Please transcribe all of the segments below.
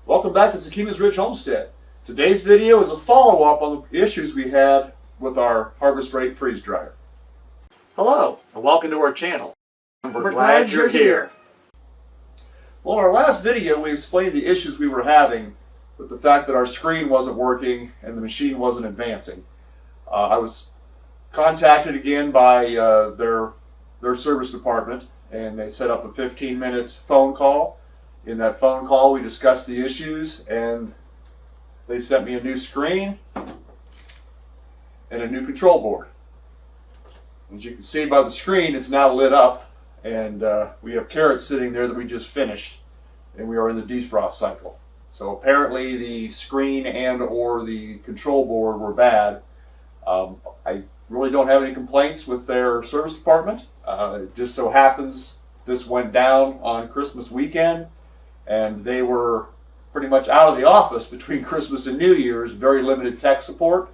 Welcome back to Zucchini's Ridge Homestead. Today's video is a follow-up on the issues we had with our harvestright freeze dryer. Hello, and welcome to our channel. We're glad you're here. Well, in our last video we explained the issues we were having with the fact that our screen wasn't working and the machine wasn't advancing. I was contacted again by their service department, and they set up a 15-minute phone call. In that phone call we discussed the issues, and they sent me a new screen and a new control board. As you can see by the screen, it's now lit up, and we have carrots sitting there that we just finished, and we are in the defrost cycle. So apparently the screen and or the control board were bad. I really don't have any complaints with their service department. It just so happens this went down on Christmas weekend, and they were pretty much out of the office between Christmas and New Year's, very limited tech support.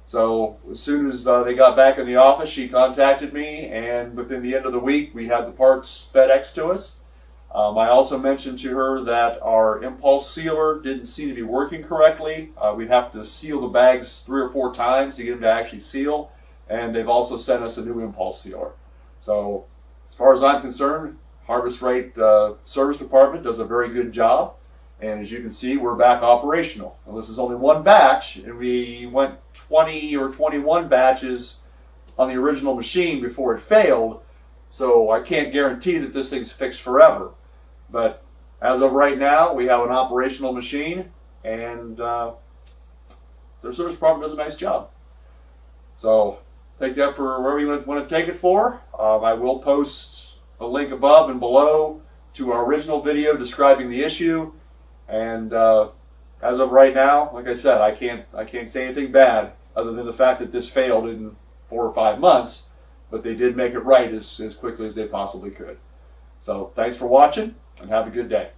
So as soon as they got back in the office, she contacted me, and within the end of the week we had the parts FedEx to us. I also mentioned to her that our impulse sealer didn't seem to be working correctly. We'd have to seal the bags 3 or 4 times to get them to actually seal, and they've also sent us a new impulse sealer. So as far as I'm concerned, harvestright service department does a very good job, and as you can see, we're back operational. Now, this is only one batch, and we went 20 or 21 batches on the original machine before it failed, so I can't guarantee that this thing's fixed forever. But as of right now, we have an operational machine, and their service department does a nice job. So take that for wherever you want to take it for. I will post a link above and below to our original video describing the issue. And as of right now, like I said, I can't say anything bad other than the fact that this failed in 4 or 5 months, but they did make it right as quickly as they possibly could. So thanks for watching, and have a good day.